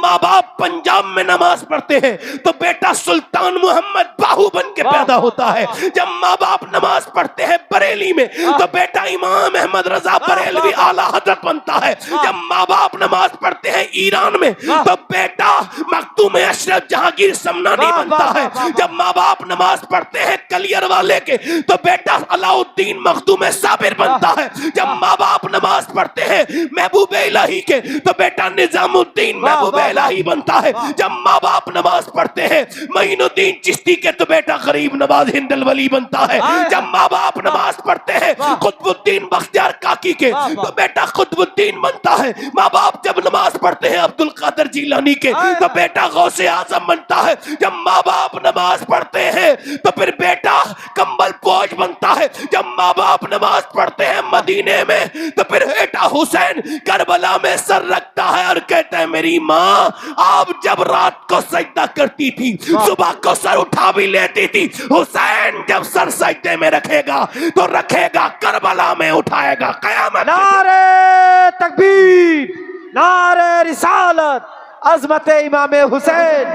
माँ बाप पंजाब में नमाज पढ़ते हैं तो बेटा सुल्तान मोहम्मद बाहू बन के पैदा होता है। जब माँ बाप नमाज पढ़ते हैं बरेली में तो बेटा इमाम अहमद रजा बरेलवी आला हजरत बनता है। जब माँ बाप नमाज पढ़ते हैं ईरान में तो बेटा मखदूम अशरफ जहांगीर समनानी बनता है। जब माँ बाप नमाज पढ़ते हैं कलियर वाले के तो बेटा अलाउद्दीन मखदूम साबिर बनता है। जब माँ बाप नमाज पढ़ते हैं महबूब इलाही के तो बेटा निजामुद्दीन महबूब इलाही बनता है। जब माँ बाप नमाज पढ़ते हैं मईनुद्दीन चिश्ती के तो बेटा गरीब नवाज हिंदल वली बनता है। जब माँ बाप नमाज पढ़ते हैं कुतुबुद्दीन बख्तियार काकी के तो बेटा कुतुबुद्दीन बनता है। माँ बाप जब नमाज पढ़ते हैं अब्दुल कादिर जिलानी के तो बेटा गौसे आजम बनता है। जब माँ बाप नमाज पढ़ते हैं तो फिर बेटा कंबल पोश बनता है। जब माँ बाप नमाज पढ़ते हैं मदीने में तो फिर बेटा हुसैन करबला में सर रखता है और कहता है मेरी माँ आप जब रात को सजदा करती थी सुबह को सर उठा भी लेती थी। हुसैन जब सर सजदे में रखेगा तो रखेगा करबला में उठाएगा कयामत। नारे तकबीर, नारे रिसालत, अजमत इमाम हुसैन,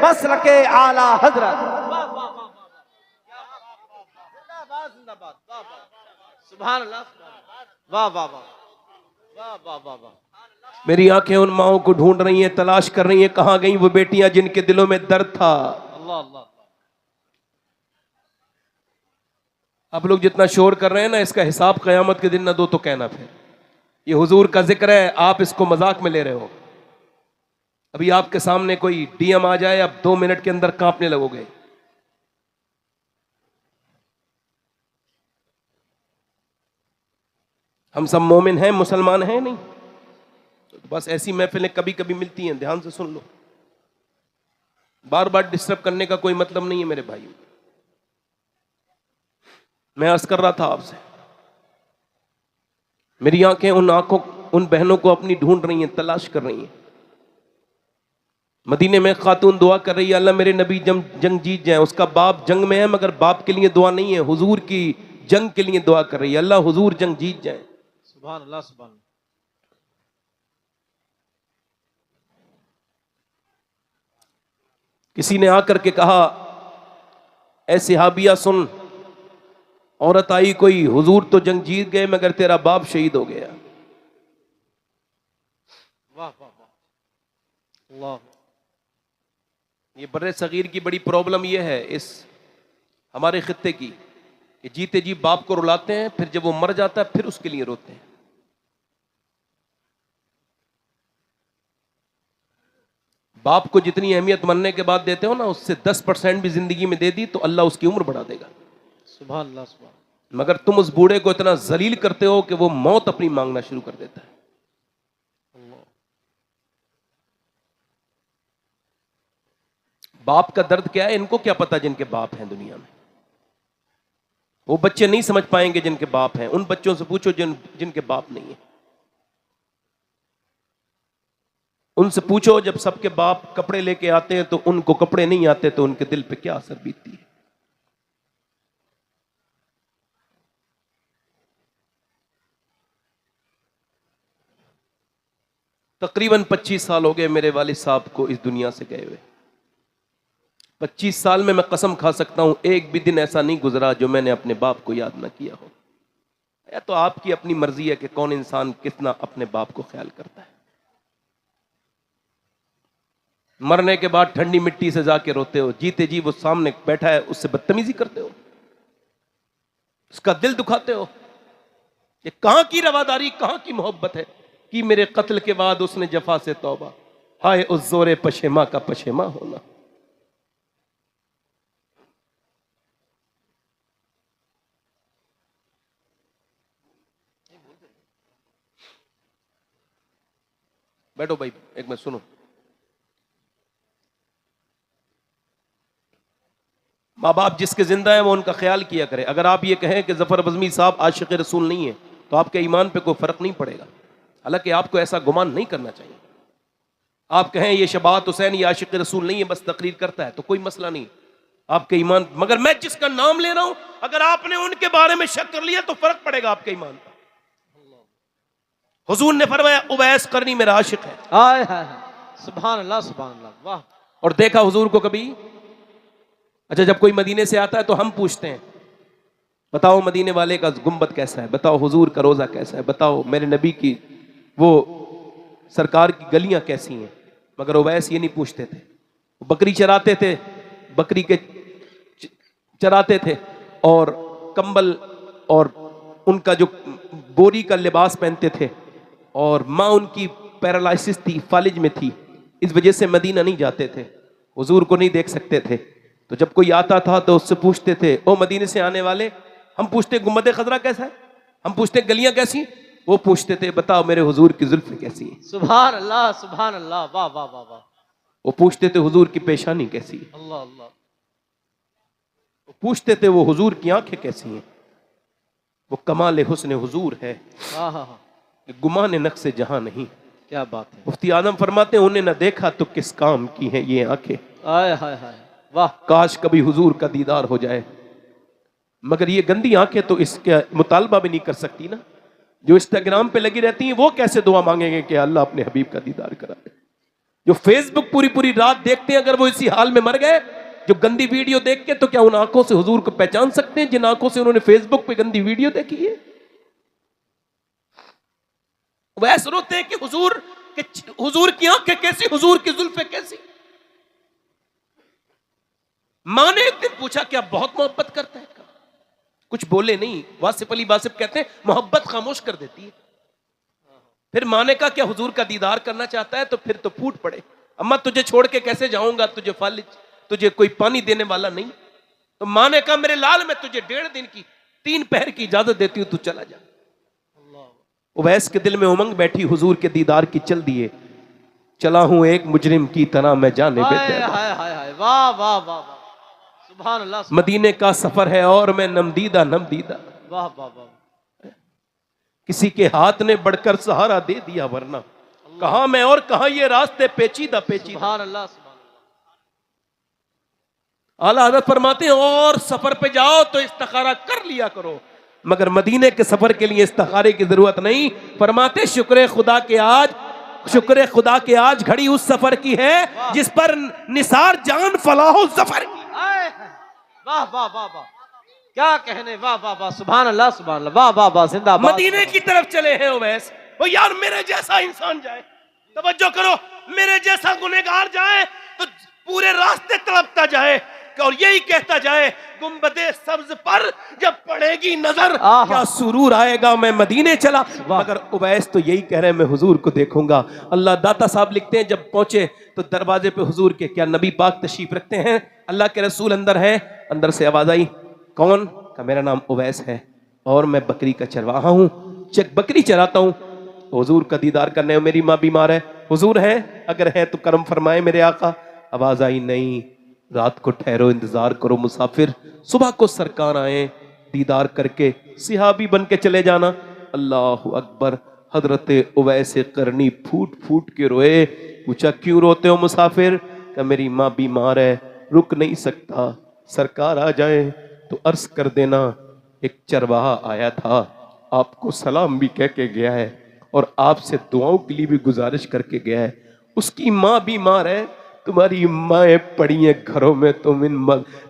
मसलके आला हजरत। सुभान अल्लाह, वाह वाह वाह वाह वाह वाह वाह। मेरी आंखें उन माओं को ढूंढ रही हैं, तलाश कर रही हैं कहां गई वो बेटियां जिनके दिलों में दर्द था। अल्लाह अल्लाह। आप लोग जितना शोर कर रहे हैं ना इसका हिसाब कयामत के दिन ना दो तो कहना फिर। ये हुजूर का जिक्र है, आप इसको मजाक में ले रहे हो। अभी आपके सामने कोई डीएम आ जाए अब 2 मिनट के अंदर कांपने लगोगे। हम सब मोमिन हैं, मुसलमान हैं नहीं, तो बस ऐसी महफिलें कभी कभी मिलती हैं, ध्यान से सुन लो। बार बार डिस्टर्ब करने का कोई मतलब नहीं है मेरे भाई। मैं अर्ज कर रहा था आपसे, मेरी आंखें उन बहनों को अपनी ढूंढ रही हैं, तलाश कर रही हैं। मदीने में खातून दुआ कर रही है अल्लाह मेरे नबी जंग जीत जाए। उसका बाप जंग में है मगर बाप के लिए दुआ नहीं है, हुजूर की जंग के लिए दुआ कर रही है अल्लाह हुजूर जंग जीत जाए। सुभान अल्लाह सुभान अल्लाह। किसी ने आकर के कहा ऐ सिहाबिया सुन, औरत आई कोई, हुजूर तो जंग जीत गए मगर तेरा बाप शहीद हो गया। वाह वाह वाह अल्लाह। ये बर्रे सगीर की बड़ी प्रॉब्लम ये है इस हमारे खित्ते की कि जीते जी बाप को रुलाते हैं, फिर जब वो मर जाता है फिर उसके लिए रोते हैं। बाप को जितनी अहमियत मनने के बाद देते हो ना उससे 10% भी जिंदगी में दे दी तो अल्लाह उसकी उम्र बढ़ा देगा। सुभान अल्लाह सुभान। मगर तुम उस बूढ़े को इतना जलील करते हो कि वो मौत अपनी मांगना शुरू कर देता है। बाप का दर्द क्या है इनको क्या पता जिनके बाप हैं दुनिया में। वो बच्चे नहीं समझ पाएंगे जिनके बाप हैं। उन बच्चों से पूछो जिनके बाप नहीं है। उनसे पूछो जब सबके बाप कपड़े लेके आते हैं तो उनको कपड़े नहीं आते तो उनके दिल पे क्या असर बीतती है। तकरीबन 25 साल हो गए मेरे वालिद साहब को इस दुनिया से गए हुए। 25 साल में मैं कसम खा सकता हूं एक भी दिन ऐसा नहीं गुजरा जो मैंने अपने बाप को याद ना किया हो। या तो आपकी अपनी मर्जी है कि कौन इंसान कितना अपने बाप को ख्याल करता है। मरने के बाद ठंडी मिट्टी से जाके रोते हो, जीते जी वो सामने बैठा है उससे बदतमीजी करते हो, उसका दिल दुखाते हो। ये कहां की रवादारी, कहां की मोहब्बत है कि मेरे कत्ल के बाद उसने जफा से तौबा, हाय उस जोरे पशेमा का पशेमा होना। बैठो भाई एक मिनट सुनो। माँ बाप जिसके जिंदा है वो उनका ख्याल किया करे। अगर आप ये कहें कि जफर बज़मी साहब आशिक रसूल नहीं है तो आपके ईमान पे कोई फर्क नहीं पड़ेगा। हालांकि आपको ऐसा गुमान नहीं करना चाहिए। आप कहें ये शबात हुसैन ये आशिक रसूल नहीं है बस तकरीर करता है तो कोई मसला नहीं आपके ईमान। मगर मैं जिसका नाम ले रहा हूं अगर आपने उनके बारे में शक कर लिया तो फर्क पड़ेगा आपके ईमान पर। हुजूर ने फरमाया उवैस करनी मेरा आशिक है। हाय हाय सुभान अल्लाह सुभान अल्लाह, वाह। और देखा हुजूर को कभी? अच्छा, जब कोई मदीने से आता है तो हम पूछते हैं, बताओ मदीने वाले का गुंबद कैसा है, बताओ हुजूर का रोजा कैसा है, बताओ मेरे नबी की वो सरकार की गलियां कैसी हैं। मगर उवैस ये नहीं पूछते थे। वो बकरी चराते थे, बकरी के चराते थे और कंबल और उनका जो बोरी का लिबास पहनते थे, और माँ उनकी पैरालिसिस थी, फालिज में थी, इस वजह से मदीना नहीं जाते थे, हुजूर को नहीं देख सकते थे। तो जब कोई आता था तो उससे पूछते थे, ओ मदीने से आने वाले, हम पूछते गुंबद खजरा कैसा है, हम पूछते गलियां कैसी, वो पूछते थे बताओ मेरे हुजूर की जुल्फ कैसी है। सुभान अल्लाह सुभान अल्लाह, वाह वाह वाह वाह। वो पूछते थे हुजूर की पेशानी कैसी है, अल्लाह अल्लाह। वो पूछते थे वो हुजूर की आंखें कैसी हैं। वो कमाल हुस्न हुजूर है, हाँ हाँ हाँ, गुमान नक्श जहां नहीं। क्या बात है। मुफ्ती आजम फरमाते हैं, उन्हें न देखा तो किस काम की है ये आंखें, आय हाय हाय, वाह। काश कभी हुजूर का दीदार हो जाए। मगर ये गंदी आंखें तो इसका मुतालबा भी नहीं कर सकती ना। जो इंस्टाग्राम पे लगी रहती हैं वो कैसे दुआ मांगेंगे कि अल्लाह अपने हबीब का दीदार करा दे। जो फेसबुक पूरी पूरी रात देखते हैं, अगर वो इसी हाल में मर गए, जो गंदी वीडियो देख के, तो क्या उन आंखों से हुजूर को पहचान सकते हैं जिन आंखों से उन्होंने फेसबुक पे गंदी वीडियो देखी है? वैसे रोते हैं कि हुजूर की आंखें कैसी, हुजूर की जुल्फे कैसी। मां ने एक दिन पूछा क्या बहुत मोहब्बत करता है? कुछ बोले नहीं। वासिफ अली वासिफ कहते हैं मोहब्बत खामोश कर देती है। फिर मां ने कहा क्या हुजूर का दीदार करना चाहता है? तो फिर तो फूट पड़े, अम्मा तुझे छोड़ के कैसे जाऊंगा, तुझे फालिज, तुझे कोई पानी देने वाला नहीं। तो मां ने कहा मेरे लाल, मैं तुझे 1.5 दिन की 3 पहर की इजाजत देती हूं, तू चला जा। उवैस के दिल में उमंग बैठी, हुजूर के दीदार की, चल दिए। चला हूं एक मुजरिम की तरह मैं जाने हाय बेतैबा। हाय हाय हाय, वाह वाह वाह वाह, सुभान अल्लाह। मदीने का सफर है और मैं नमदीदा नमदीदा, वाह वाह वाह। किसी के हाथ ने बढ़कर सहारा दे दिया, वरना कहां मैं और कहां ये रास्ते पेचीदा पेचीदा। सुभान अल्लाह सुभान आला हज़रत फरमाते हैं और सफर पे जाओ तो इस्तिखारा कर लिया करो, मगर मदीने के सफर के लिए इस्तिखारे की जरूरत नहीं। फरमाते शुक्र खुदा के आज, शुक्र खुदा के आज घड़ी उस सफर की है जिस पर निसार जान फलाहो जफर की। वाह वाह वाह वाह, क्या कहने, वाह वाह वाह, सुभान अल्लाह सुभान अल्लाह, वाह वाह वाह, जिंदाबाद। मदीने की तरफ चले हैं उवैस। वो यार मेरे जैसा इंसान जाए, तवज्जो करो, मेरे जैसा गुनहगार जाए तो पूरे रास्ते तड़पता जाए और यही कहता जाए गुंबदे सब्ज पर जब पड़ेगी नजर क्या सुरूर आएगा मैं मदीने चला। मगर उवैस तो यही कह रहे हैं मैं हुजूर को देखूंगा। अल्लाह दाता साहब लिखते हैं जब पहुंचे तो दरवाजे पे हुजूर के, क्या नबी पाक तशरीफ रखते हैं, अल्लाह के रसूल अंदर है। अंदर से आवाज आई, कौन? का मेरा नाम उवैस है और मैं बकरी का चरवाहा हूँ, बकरी चराता हूँ। हुजूर का दीदार करने, मेरी माँ बीमार है, हुजूर है? अगर है तो करम फरमाए मेरे आका। आवाज आई, नहीं, रात को ठहरो, इंतजार करो मुसाफिर, सुबह को सरकार आए, दीदार करके सिहाबी बन के चले जाना। अल्लाह अकबर। हजरत उवैस करनी फूट फूट के रोए। पूछा क्यों रोते हो मुसाफिर? का मेरी माँ बीमार है, रुक नहीं सकता, सरकार आ जाए तो अर्ज कर देना एक चरवाहा आया था, आपको सलाम भी कह के गया है और आपसे दुआओं के लिए भी गुजारिश करके गया है। उसकी माँ बीमार है, तुम्हारी माएँ पड़ी हैं घरों में,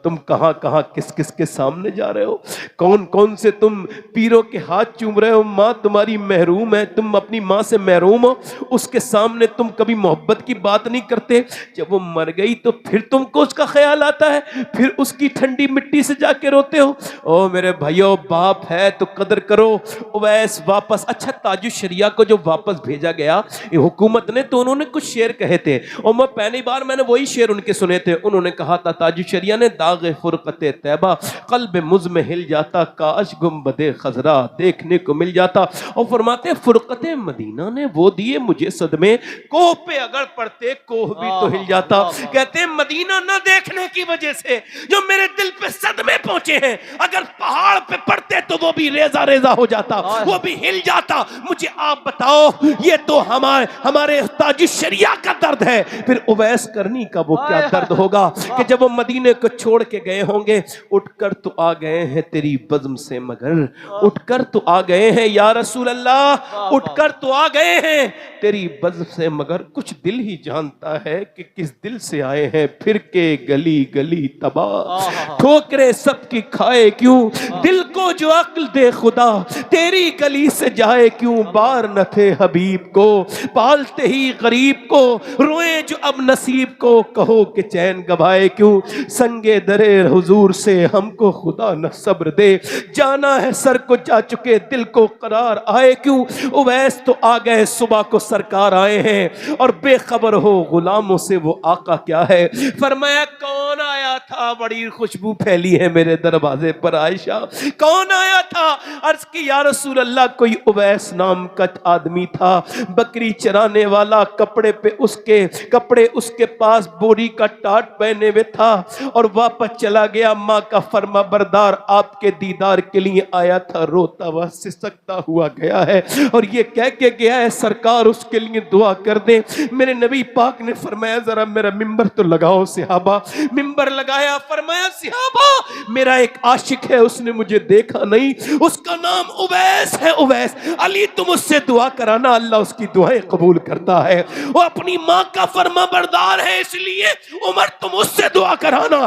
तुम कहाँ कहाँ किस किस के सामने जा रहे हो, कौन कौन से तुम पीरों के हाथ चूम रहे हो। माँ तुम्हारी महरूम है, तुम अपनी माँ से महरूम हो, उसके सामने तुम कभी मोहब्बत की बात नहीं करते। जब वो मर गई तो फिर तुमको उसका ख्याल आता है, फिर उसकी ठंडी मिट्टी से जाके रोते हो। ओ मेरे भाइयों, बाप है तो कदर करो। उवैस वापस, अच्छा ताजुश शरिया को जो वापस भेजा गया ये हुकूमत ने, तो उन्होंने कुछ शेर कहे थे और मैं पहली बार मैंने वही शेर उनके सुने थे। उन्होंने कहा था ताजुश शरिया ने, दागे फुरकते तैबा कल्ब मुझ में हिल जाता, काश गुंबदे खजरा देखने को मिल जाता। और फरमाते फुरकते मदीना ने वो दिए मुझे सदमे, कोह पे अगर पड़ते कोह भी तो हिल जाता। कहते मदीना न देखने की वजह से जो मेरे दिल पे सदमे पहुंचे हैं, अगर पहाड़ पे पड़ते तो वो भी रेजा रेजा हो जाता, वो भी हिल जाता। मुझे आप बताओ, ये तो हमारे ताजुश शरिया का दर्द है। फिर उवैस करनी का वो क्या दर्द होगा कि जब वो मदीने को छोड़ के गए होंगे। उठकर तो आ गए हैं तेरी बज़्म से मगर, उठकर तो आ गए हैं या रसूल अल्लाह, उठकर तो आ गए हैं तेरी बज़्म से मगर, कुछ दिल ही जानता है कि किस दिल से आए हैं। फिर के गली गली तबाह, ठोकरे सबकी खाए क्यों, दिल को जो अक्ल दे खुदा तेरी गली से जाए क्यों। बार न थे हबीब को पालते ही गरीब को, रोए जो अब नसीब को, कहो कि चैन गवाए क्यों। संगे दरे हुजूर से हमको खुदा न सब्र दे, जाना है सर को जा चुके दिल को करार आए क्यों। उवैस तो आ गए सुबह को सरकार आए हैं, और बेखबर हो गुलामों से वो आका क्या है। फरमाया कौन आया था, बड़ी खुशबू फैली है मेरे दरवाजे पर आयशा, कौन आया था। अर्ज की या रसूल अल्लाह, कोई उवैस नाम का आदमी था, बकरी चराने वाला, कपड़े उसके पास बोरी का टाट पहने हुए था और वापस चला गया। माँ का फर्मा बरदार आपके दीदार के लिए आया था, रोता हुआ सिसकता हुआ गया है और ये कह के गया है सरकार उसके लिए दुआ कर दे। मेरे नबी पाक ने फरमाया जरा मेरा मिंबर तो लगाओ सिहाबा। मिंबर लगाया, फरमाया सिहाबा मेरा एक आशिक है, उसने मुझे देखा नहीं, उसका नाम उवैस है। उवैस अली तुम उससे दुआ कराना, अल्लाह उसकी दुआएं कबूल करता है। वो अपनी माँ का फर्मा बरदार है, इसलिए उमर तुम उससे दुआ कराना,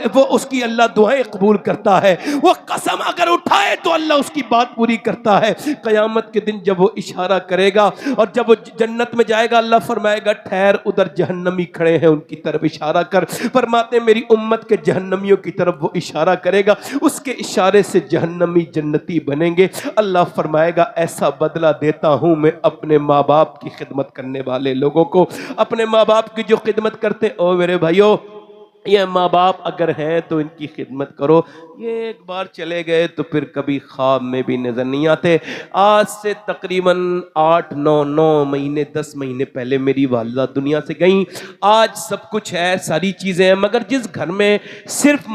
वो उसकी अल्लाह दुआएं कबूल करता है। वो कसम अगर उठाए तो अल्लाह उसकी बात पूरी करता है। कयामत के दिन जब वो इशारा करेगा और जब वो जन्नत में जाएगा, अल्लाह फरमाएगा ठहर, उधर जहन्नमी खड़े हैं उनकी तरफ इशारा कर। फरमाते मेरी उम्मत के जहन्नमियों की तरफ वो इशारा करेगा, उसके इशारे से जहन्नमी जन्नती बनेंगे। अल्लाह फरमाएगा ऐसा बदला देता हूं मैं अपने माँ बाप की खिदमत करने वाले लोगों को, अपने माँ बाप की जो खिदमत करते। ओ मेरे भाइयों, ये माँ बाप अगर हैं तो इनकी खिदमत करो, ये एक बार चले गए तो फिर कभी ख्वाब में भी नजर नहीं आते। आज से तकरीबन 8-9 महीने 10 महीने पहले मेरी वालिदा दुनिया से गई। आज सब कुछ है, सारी चीजें हैं, मगर जिस घर में सिर्फ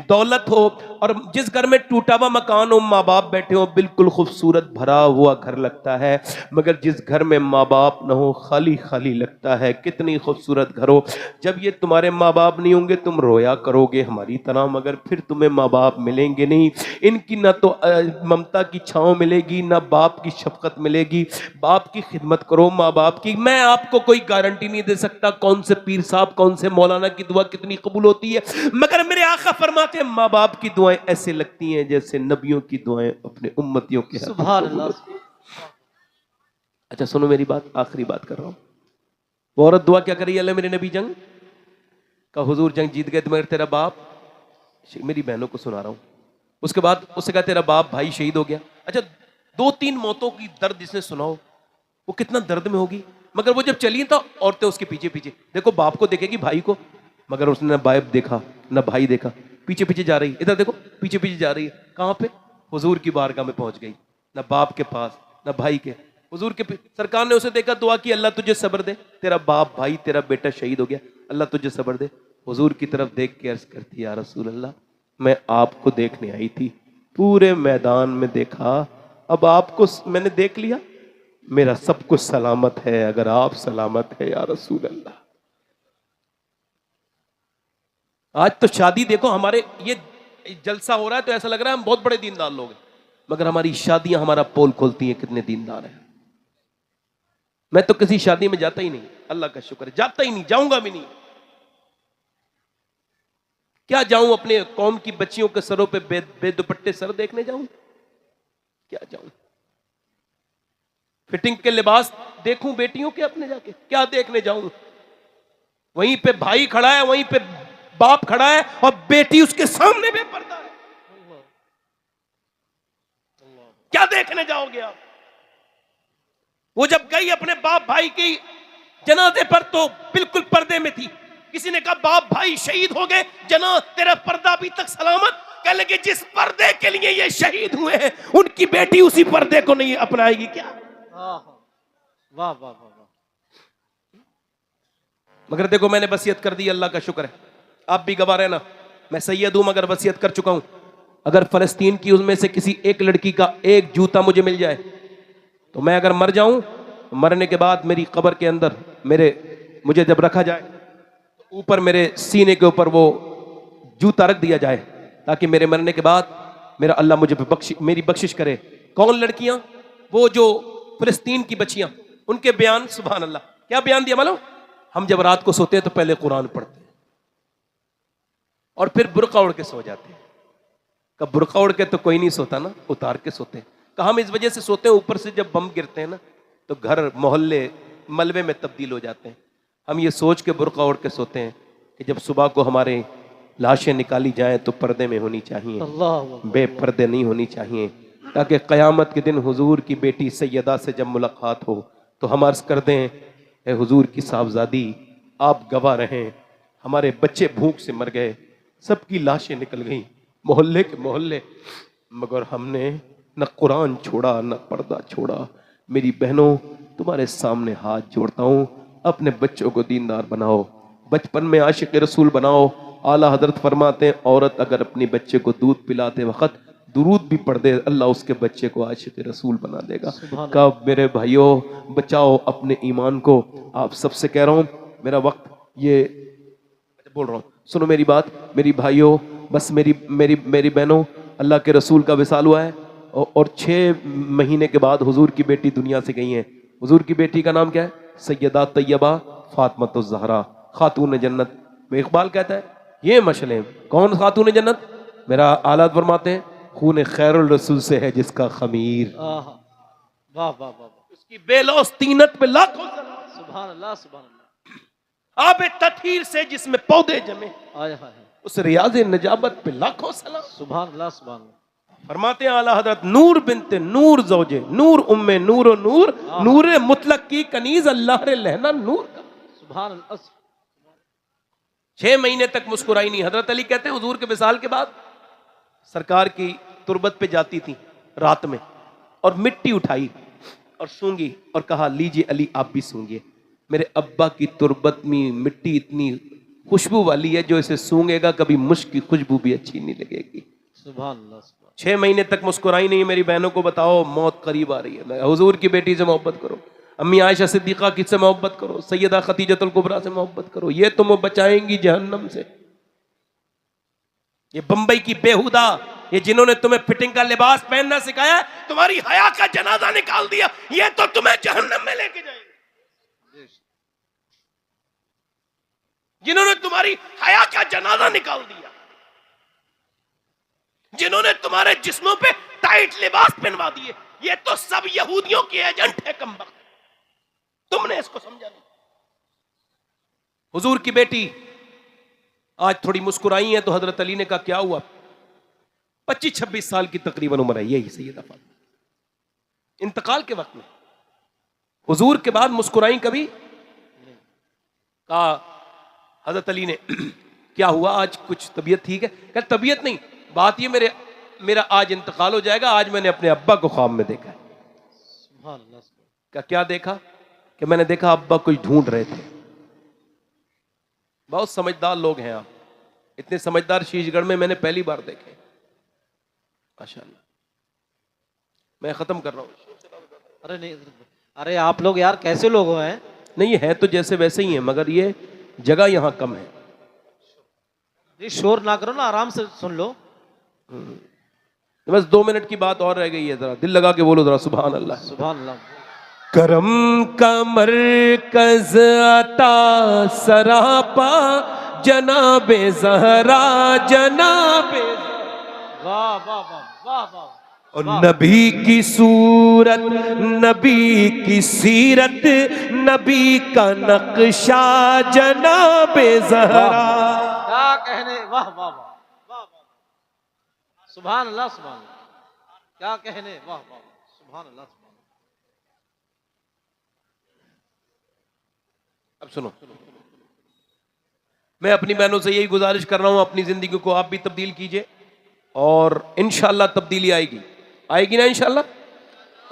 दौलत हो और जिस घर में टूटा हुआ मकान हो, माँ बाप बैठे हो, बिल्कुल खूबसूरत भरा हुआ घर लगता है। मगर जिस घर में माँ बाप न हो, खाली खाली लगता है। कितनी खूबसूरत घर हो, जब ये तुम्हारे माँ बाप नहीं होंगे तुम रोया करोगे हमारी तरह, मगर फिर तुम्हें माँ बाप मिलेंगे नहीं। इनकी ना तो ममता की छांव मिलेगी, ना बाप की शफकत मिलेगी। बाप की खिदमत करो, माँ बाप की। मैं आपको कोई गारंटी नहीं दे सकता कौन से पीर साहब, कौन से मौलाना की दुआ कितनी कबूल होती है, मगर मेरे आका फरमाते हैं माँ बाप की दुआएं ऐसे लगती हैं जैसे नबियों की दुआएं अपने उम्मतियों के। सुभान अल्लाह। अच्छा सुनो मेरी बात, आखिरी बात कर रहा हूं। वो औरत दुआ क्या करी, अल्लाह मेरे नबी जंग का, हुजूर जंग जीत गए तो मगर तेरा बाप, मेरी बहनों को सुना रहा हूं। उसके बाद उससे कहा तेरा बाप भाई शहीद हो गया। अच्छा 2-3 मौतों की दर्द जिसने सुना हो वो कितना दर्द में होगी। मगर वो जब चली तो औरतें उसके पीछे पीछे, देखो बाप को देखेगी भाई को, मगर उसने न बाप देखा न भाई देखा, पीछे पीछे जा रही, इधर देखो पीछे पीछे जा रही है। कहां पे, हुजूर की बारगाह में पहुंच गई, न बाप के पास न भाई के, हुजूर के। सरकार ने उसे देखा, दुआ की अल्लाह तुझे सब्र दे, तेरा बाप भाई तेरा बेटा शहीद हो गया, अल्लाह तुझे सब्र दे। हुजूर की तरफ देख के अर्ज करती या रसूल अल्लाह मैं आपको देखने आई थी, पूरे मैदान में देखा, अब आपको मैंने देख लिया, मेरा सब कुछ सलामत है अगर आप सलामत है या रसूल अल्लाह। आज तो शादी देखो, हमारे ये जलसा हो रहा है तो ऐसा लग रहा है हम बहुत बड़े दीनदार लोग हैं, मगर हमारी शादियां हमारा पोल खोलती हैं कितने दीनदार हैं। मैं तो किसी शादी में जाता ही नहीं, अल्लाह का शुक्र है, जाता ही नहीं, जाऊंगा भी नहीं। क्या जाऊं अपने कौम की बच्चियों के सरों पे बेदुपट्टे सर देखने जाऊं, क्या जाऊं? फिटिंग के लिबास देखूं बेटियों के अपने जाके, क्या देखने जाऊं? वहीं पे भाई खड़ा है, वहीं पे बाप खड़ा है और बेटी उसके सामने बेपर्दा है, क्या देखने जाओगे आप? वो जब गई अपने बाप भाई की जनाजे पर तो बिल्कुल पर्दे में थी। किसी ने कहा बाप भाई शहीद हो गए, जना तेरा पर्दा अभी तक सलामत। कह लगे जिस पर्दे के लिए ये शहीद हुए हैं उनकी बेटी उसी पर्दे को नहीं अपनाएगी क्या? वाह वाह वाह वाह। मगर देखो मैंने वसीयत कर दी, अल्लाह का शुक्र है, आप भी गवाह रहना, मैं सैयद हूं मगर वसीयत कर चुका हूं। अगर फलस्तीन की उसमें से किसी एक लड़की का एक जूता मुझे मिल जाए तो मैं अगर मर जाऊं, मरने के बाद मेरी कब्र के अंदर मुझे जब रखा जाए ऊपर मेरे सीने के ऊपर वो जूता रख दिया जाए ताकि मेरे मरने के बाद मेरा अल्लाह मुझे मेरी बख्शिश करे। कौन लड़कियां? वो जो फिलिस्तीन की बच्चियां, उनके बयान सुभान अल्लाह। क्या बयान दिया मालूम? हम जब रात को सोते हैं तो पहले कुरान पढ़ते हैं और फिर बुर्का उड़ के सो जाते हैं। कब बुर्का उड़ के तो कोई नहीं सोता ना, उतार के सोते हैं। कहा हम इस वजह से सोते हैं, ऊपर से जब बम गिरते हैं ना तो घर मोहल्ले मलबे में तब्दील हो जाते हैं। हम ये सोच के बुर्का उड़ के सोते हैं कि जब सुबह को हमारे लाशें निकाली जाएं तो पर्दे में होनी चाहिए, बेपर्दे नहीं होनी चाहिए, ताकि क़यामत के दिन हुजूर की बेटी सैयदा से जब मुलाकात हो तो हम अर्ज़ कर दें, ए हुजूर की साहबजादी आप गवाह रहें, हमारे बच्चे भूख से मर गए, सबकी लाशें निकल गईं मोहल्ले के मोहल्ले, मगर हमने न कुरान छोड़ा न पर्दा छोड़ा। मेरी बहनों, तुम्हारे सामने हाथ जोड़ता हूँ, अपने बच्चों को दीनदार बनाओ, बचपन में आशिक रसूल बनाओ। आला हजरत फरमाते हैं, औरत अगर अपने बच्चे को दूध पिलाते वक्त दुरूद भी पढ़ दे, अल्लाह उसके बच्चे को आशिक रसूल बना देगा। कब मेरे भाइयों बचाओ अपने ईमान को। आप सबसे कह रहा हूँ, मेरा वक्त ये बोल रहा हूँ, सुनो मेरी बात मेरी भाइयों, बस मेरी बहनों, अल्लाह के रसूल का विसाल हुआ है और 6 महीने के बाद हुजूर की बेटी दुनिया से गई है। हुजूर की बेटी का नाम क्या है? सैयदा तैयबा फातिमा ज़हरा खातून जन्नत। इकबाल कहता है ये मशले कौन खातून जन्नत? मेरा आला फरमाते हैं, खून खैरुल रसूल से है जिसका खमीर। वाह वाह वाह, उसकी बेलौस तीनत पे लाखों सुभान अल्लाह सुभान अल्लाह। आबे ततहीर से जिसमें पौधे जमे, आय हाय, उस रियाज नजाबत पे लाखों सलाम। सुभान अल्लाह सुभान अल्लाह। फरमाते हैं आला हजरत, नूर बिनते नूर ज़ौजे नूर उम्मे नूर और नूर, नूर मुतलक की कनीज अल्लाह रे लहना नूर का। सुभान अल्लाह। 6 महीने तक मुस्कुराई नहीं। हजरत अली कहते हैं हुजूर के विसाल के बाद सरकार की तुरबत पे जाती थी रात में और मिट्टी उठाई और सूंघी और कहा, लीजिए अली आप भी सूंघिए। मेरे अब्बा की तुरबत में मिट्टी इतनी खुशबू वाली है, जो इसे सूंघेगा कभी मुश्क की खुशबू भी अच्छी नहीं लगेगी। सुभान अल्लाह। 6 महीने तक मुस्कुराई नहीं। मेरी बहनों को बताओ, मौत करीब आ रही है। हुजूर की बेटी से मोहब्बत करो, अम्मी आयशा सिद्दीक़ा की से मोहब्बत करो, सैयदा खतीजतुल कुबरा से मोहब्बत करो, ये तुम्हें बचाएंगी जहन्नम से। ये बंबई की बेहुदा, ये जिन्होंने तुम्हें फिटिंग का लिबास पहनना सिखाया, तुम्हारी हया का जनाजा निकाल दिया, ये तो तुम्हें जहन्नम में लेके जाएंगे। जिन्होंने तुम्हारी हया का जनाजा निकाल दिया, जिन्होंने तुम्हारे जिस्मों पे टाइट लिबास पहनवा दिए, ये तो सब यहूदियों के एजेंट है कमबख्त। तुमने इसको समझा नहीं। हुजूर की बेटी आज थोड़ी मुस्कुराई है तो हजरत अली ने कहा क्या हुआ? 25-26 साल की तकरीबन उम्र है यही सैयदा फातिमा। इंतकाल के वक्त में हुजूर के बाद मुस्कुराई कभी? कहा हजरत अली ने क्या हुआ आज, कुछ तबीयत ठीक है? क्या तबीयत नहीं, बात ये मेरा आज इंतकाल हो जाएगा। आज मैंने अपने अब्बा को ख्वाब में देखा है। सुभान अल्लाह। क्या देखा? कि मैंने देखा अब्बा कुछ ढूंढ रहे थे। बहुत समझदार लोग हैं आप, इतने समझदार शीशगढ़ में मैंने पहली बार देखे माशाल्लाह। मैं खत्म कर रहा हूं। अरे नहीं, अरे आप लोग यार कैसे लोग हैं? नहीं है तो जैसे वैसे ही है, मगर ये जगह यहां कम है। ये शोर ना करो ना, आराम से सुन लो। बस 2 मिनट की बात और रह गई है, जरा दिल लगा के बोलो जरा सुभान अल्लाह। सुभान अल्लाह। करम का मरकज अता सरापा जनाबे ज़हरा जनाबे, वाह वाह वाह वाह वाह। और नबी की सूरत नबी की सीरत नबी का नक्शा जनाबे ज़हरा। क्या कहने, वाह वाह वाह वाह वाह। सुभान अल्लाह सुभान अल्लाह। क्या कहने, वाह वाह सुभान अल्लाह। अब सुनो, मैं अपनी बहनों से यही गुजारिश कर रहा हूं, अपनी जिंदगी को आप भी तब्दील कीजिए और इंशाल्लाह तब्दीली आएगी ना इंशाल्लाह।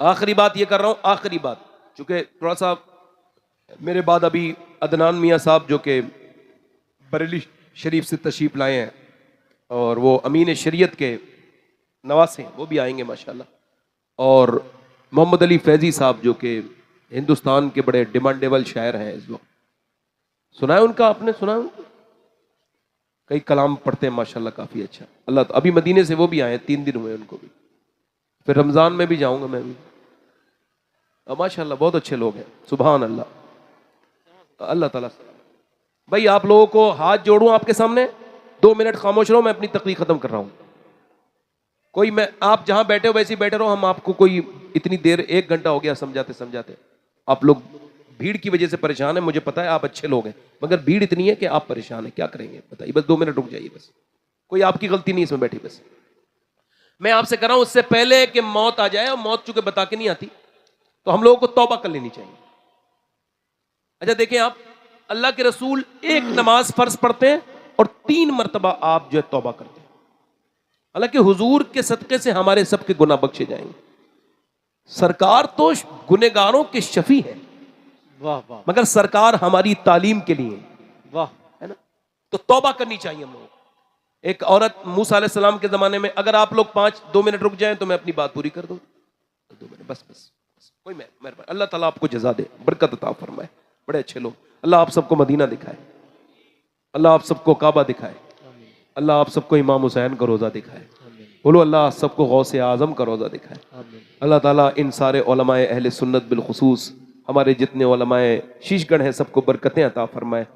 आखिरी बात ये कर रहा हूं, आखिरी बात, चूंकि थोड़ा सा मेरे बाद अभी अदनान मियाँ साहब जो कि बरेली शरीफ से तशरीफ लाए हैं और वो अमीन शरीयत के नवासे हैं, वो भी आएंगे माशाल्लाह। और मोहम्मद अली फैजी साहब जो कि हिंदुस्तान के बड़े डिमांडेबल शायर हैं इस वक्त, सुना है उनका? आपने सुना है? कई कलाम पढ़ते हैं माशाल्लाह, काफ़ी अच्छा। अल्लाह तो अभी मदीने से वो भी आए, 3 दिन हुए उनको भी। फिर रमज़ान में भी जाऊँगा मैं भी। माशाल्लाह बहुत अच्छे लोग हैं, सुभान अल्लाह। अल्लाह ताला से भाई आप लोगों को हाथ जोड़ूं आपके सामने, 2 मिनट खामोश रहो, मैं अपनी तकरीर खत्म कर रहा हूं। कोई मैं आप जहां बैठे हो वैसे ही बैठे रहो, हम आपको कोई इतनी देर 1 घंटा हो गया समझाते समझाते, आप लोग भीड़ की वजह से परेशान है, मुझे पता है आप अच्छे लोग हैं, मगर भीड़ इतनी है कि आप परेशान हैं, क्या करेंगे बताइए। बस 2 मिनट रुक जाइए, बस कोई आपकी गलती नहीं इसमें बैठी। बस मैं आपसे कर रहा हूं, उससे पहले कि मौत आ जाए, और मौत चूंकि बता के नहीं आती, तो हम लोगों को तौबा कर लेनी चाहिए। अच्छा देखें आप, अल्लाह के रसूल एक नमाज फर्ज पढ़ते हैं और 3 मरतबा आप जो है तौबा करते हैं। हालांकि हुजूर के सदक़े से हमारे सबके गुनाह बख्शे जाएंगे। सरकार तो गुनेगारों के शफी है, वाह वाह मगर सरकार हमारी तालीम के लिए वाह। है ना। तो तौबा करनी चाहिए हम लोगों को। एक औरत मूसा अलैहिस्सलाम के जमाने में, अगर आप लोग 2 मिनट रुक जाएं तो मैं अपनी बात पूरी कर दूं। 2 मिनट बस बस, कोई मेहरबानी, अल्लाह ताला आपको जज़ा दे, बरकत अता फरमाए। बड़े अच्छे लोग, अल्लाह आप सबको मदीना दिखाए, अल्लाह आप सबको काबा दिखाए, अल्लाह आप सबको इमाम हुसैन का रोज़ा दिखाए। बोलो अल्लाह सबको गौसे आज़म का रोज़ा दिखाए। अल्लाह ताला इन सारे उलमाए अहले सुन्नत बिलखुसूस हमारे जितने उलमाए शीशगढ़ हैं सबको बरकतें अता फरमाए।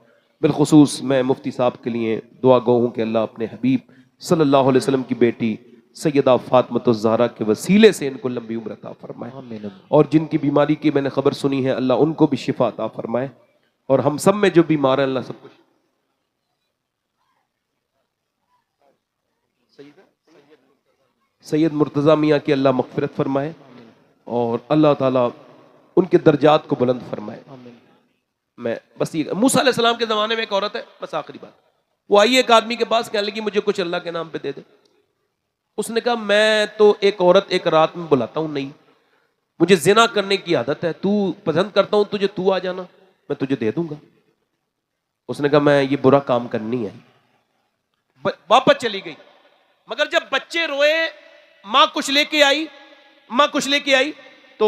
बिलखुसूस मैं मुफ्ती साहब के लिए दुआ गो हूँ कि अल्लाह अपने हबीब सल्लल्लाहु अलैहि वसल्लम की बेटी सैयदा फातिमतुज़ ज़हरा के वसीले से इनको लंबी उम्र अता फरमाए, और जिनकी बीमारी की मैंने खबर सुनी है अल्लाह उनको भी शिफा अता फरमाए, और हम सब में जो बीमार है अल्लाह सब कुछ सैयद मुर्तज़ा मियाँ की अल्लाह मग़फ़िरत फरमाए, और अल्लाह ताला उनके दर्जात को बुलंद फरमाए। मैं बस ये, मूसा अलैहिस्सलाम के ज़माने में एक औरत है, बस आखिरी बात, वो आई एक आदमी के पास, कहने लगी मुझे कुछ अल्लाह के नाम पे दे दे। उसने कहा मैं तो एक औरत एक रात में बुलाता हूँ नहीं, मुझे जिना करने की आदत है, तू पसंद करता हूँ तुझे, तू आ जाना मैं तुझे दे दूंगा। उसने कहा मैं ये बुरा काम करनी है, वापस चली गई। मगर जब बच्चे रोए, माँ कुछ लेके आई, माँ कुछ लेके आई, तो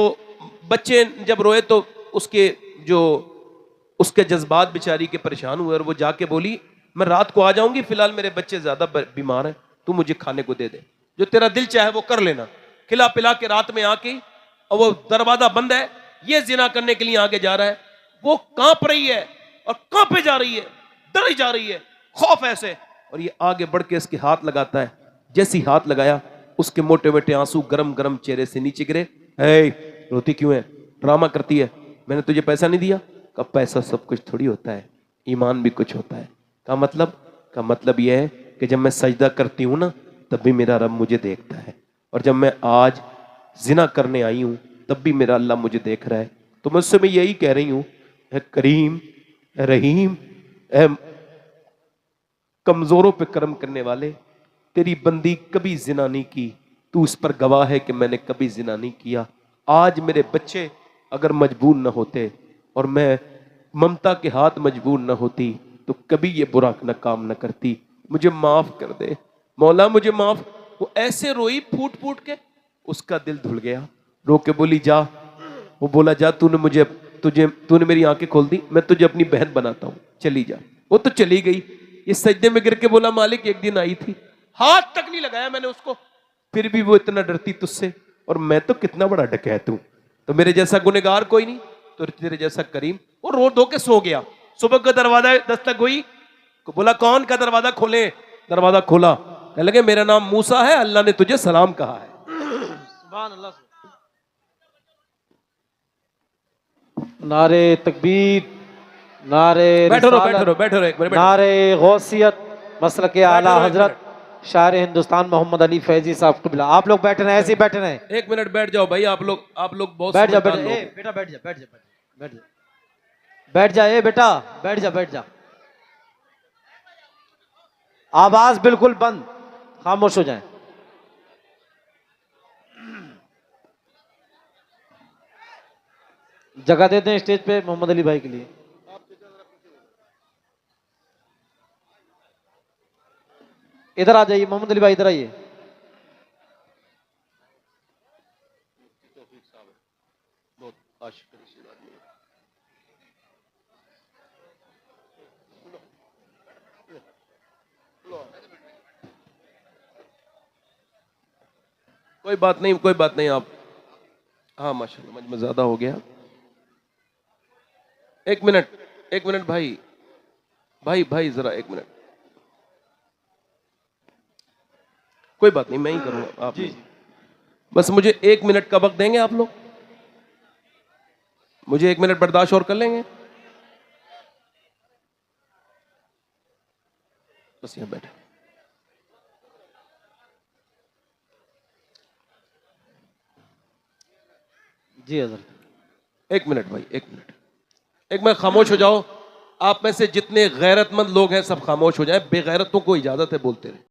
बच्चे जब रोए तो उसके जो उसके जज्बात बेचारी के परेशान हुए, और वो जाके बोली मैं रात को आ जाऊंगी, फिलहाल मेरे बच्चे ज्यादा बीमार हैं, तू मुझे खाने को दे दे, जो तेरा दिल चाहे वो कर लेना। खिला पिला के रात में आके, और वो दरवाजा बंद है, ये जिना करने के लिए आगे जा रहा है, वो कांप रही है और कांपे जा रही है, डरी जा रही है, खौफ ऐसे, और ये आगे बढ़ के इसके हाथ लगाता है। जैसी हाथ लगाया, उसके मोटे मोटे आंसू गरम गरम चेहरे से नीचे गिरे। हे रोती क्यों है, ड्रामा करती है, मैंने तुझे पैसा नहीं दिया? का पैसा सब कुछ थोड़ी होता है, ईमान भी कुछ होता है। का मतलब यह है कि जब मैं सजदा करती हूं ना, तब भी मेरा रब मुझे देखता है, और जब मैं आज जिना करने आई हूं तब भी मेरा अल्लाह मुझे देख रहा है। तो मुझसे मैं यही कह रही हूं, ए करीम, ए रहीम, ए कमजोरों पे करम करने वाले, तेरी बंदी कभी जिना नहीं की, तू इस पर गवाह है कि मैंने कभी जिना नहीं किया। आज मेरे बच्चे अगर मजबूर न होते और मैं ममता के हाथ मजबूर न होती, तो कभी ये बुरा न काम न करती। मुझे माफ कर दे मौला, मुझे माफ। वो ऐसे रोई फूट फूट के, उसका दिल धुल गया। रो के बोली जा, वो बोला जा, तूने मेरी आंखें खोल दी, मैं तुझे अपनी बहन बनाता हूं, चली जा। वो तो चली गई। ये सजदे में गिर के बोला मालिक एक दिन आई थी, हाथ तक नहीं लगाया मैंने उसको, फिर भी वो इतना डरती तुझसे, और मैं तो कितना बड़ा डकैत हूं, तो मेरे जैसा गुनहगार कोई नहीं, तो तेरे जैसा करीम। वो रो धो के सो गया। सुबह का दरवाजा दस्तक हुई, बोला कौन का दरवाजा खोले? दरवाजा खोला, कहने लगे मेरा नाम मूसा है, अल्लाह ने तुझे सलाम कहा है। सुभान अल्लाह। नारे तकबीर, नारे बैठो रहो, रिसालत, बैठो रहो, एक मिनट, नारे गौसियत, मसल के आला बैठो रहो, एक हजरत शायर हिंदुस्तान मोहम्मद अली फैजी साहब कबिला। आप लोग बैठ रहे हैं, ऐसे ही बैठ रहे हैं। एक मिनट बैठ जाओ भाई, आप लोग बहुत बैठ जा, समझदार लोग ए हैं। बेटा बैठ जा, बैठ जा, बैठ जा, बैठ जा, ए बेटा बैठ जा, बैठ जा। आवाज बिल्कुल बंद, खामोश हो जाए। जगह देते हैं स्टेज पे मोहम्मद अली भाई के लिए। इधर आ जाइए मोहम्मद अली भाई, इधर आइए। कोई बात नहीं, कोई बात नहीं। आप हाँ माशाल्लाह मजमा ज्यादा हो गया। एक मिनट भाई, भाई जरा एक मिनट। कोई बात नहीं, मैं ही करूंगा, आप जी नहीं। जी बस मुझे 1 मिनट का वक्त देंगे आप लोग? मुझे 1 मिनट बर्दाश्त और कर लेंगे? बस यहाँ बैठे। जी हजरत। 1 मिनट भाई, 1 मिनट। एक मिनट खामोश हो जाओ। आप में से जितने गैरतमंद लोग हैं सब खामोश हो जाएं। बेगैरतों को इजाजत है बोलते रहे।